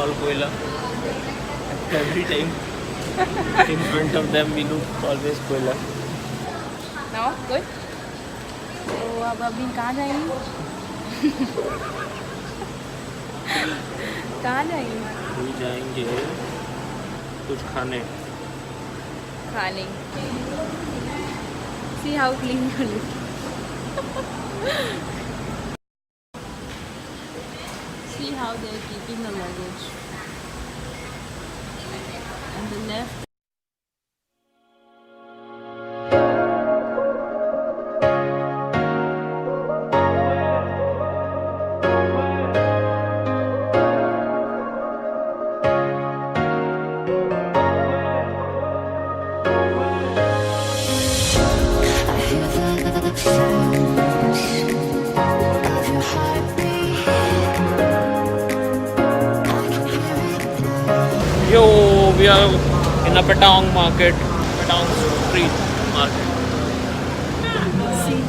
all 𝗀𝗧. Every time in front of them we look always 𝗀𝗧. No, good. तो अब अभी कहाँ जाएंगे? कहाँ जाएंगे? अभी जाएंगे कुछ खाने. See how clean you look. See how they're keeping the luggage. And the left. Yo, we are in a Patong market, Patong street market. See.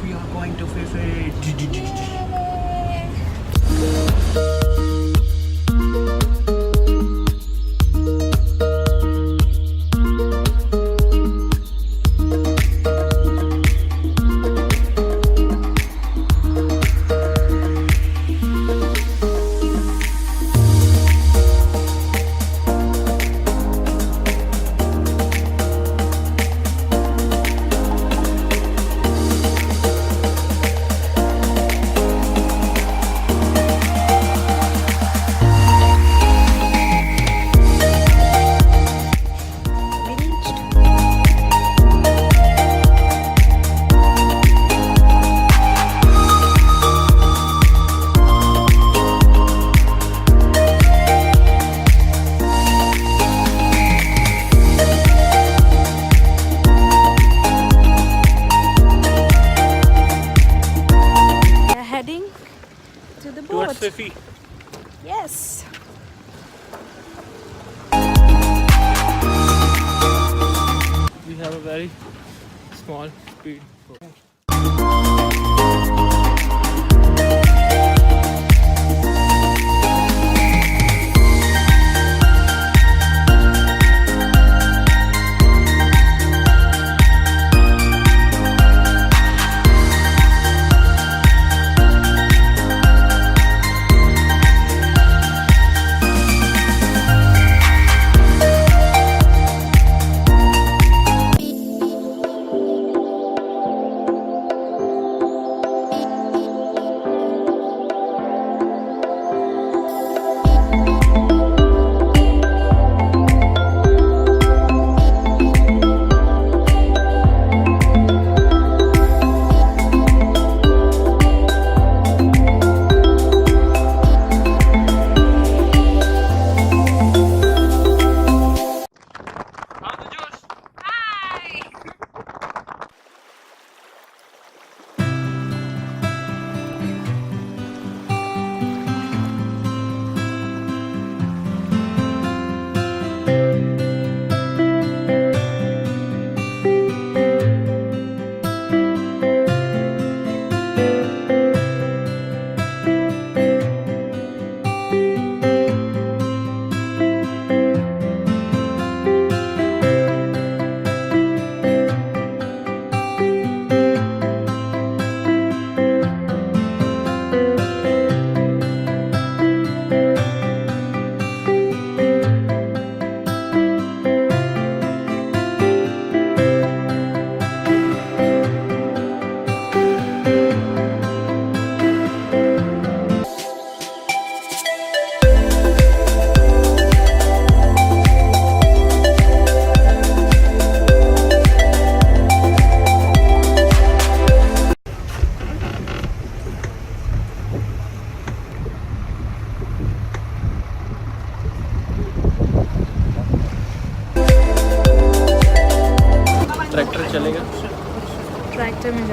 We are going to Phi Phi. Heading to the Towards boat. Phi Phi. Yes. We have a very small speed.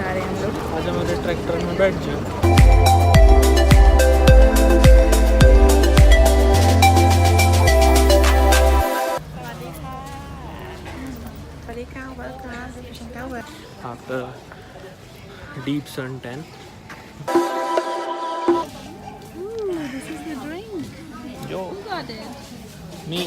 जा रहे हैं हम लोग। आज हमारे tractor में बैठ जाओ। After deep suntan. Ooh, this is the drink. Yo. Who got it? Me.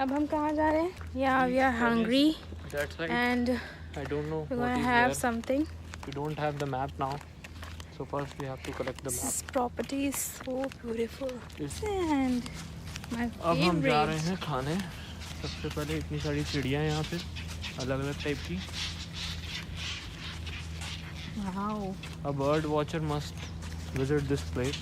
अब हम कहाँ जा रहे हैं? Yeah, we are hungry. That's right. And I don't know. we're gonna have something. We don't have the map now, so first we have to collect the map. This property is so beautiful. Yes. And my अब हम जा रहे favorite. हैं खाने। सबसे पहले इतनी सारी चिड़िया हैं यहाँ पे, अलग-अलग टाइप की। Wow. A bird watcher must visit this place.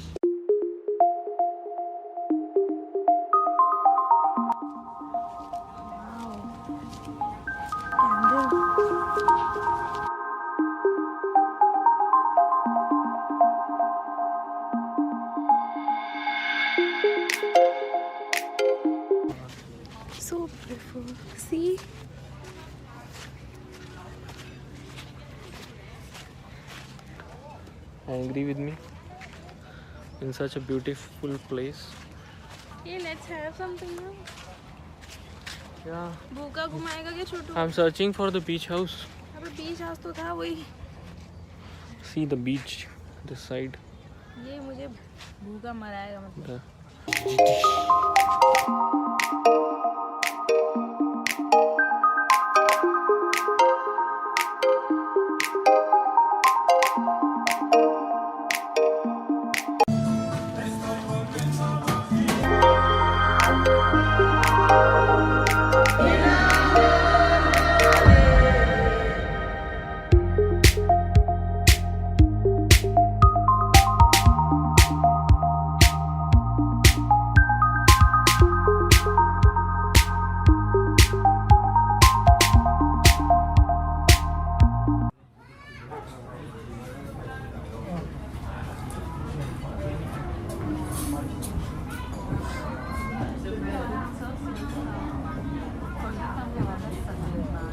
So beautiful. See? Angry with me in such a beautiful place. Okay, let's have something now. Yeah. भूखा घुमाएगा क्या छोटू? I'm searching for the beach house. अबे बीच house तो था वही. See the beach, this side. ये मुझे भूखा मराएगा मतलब.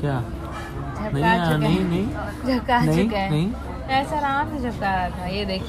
क्या झपका चुका नहीं है। नहीं झपका नहीं चुका है। नहीं ऐसा आराम से झपका रहा था, ये देख।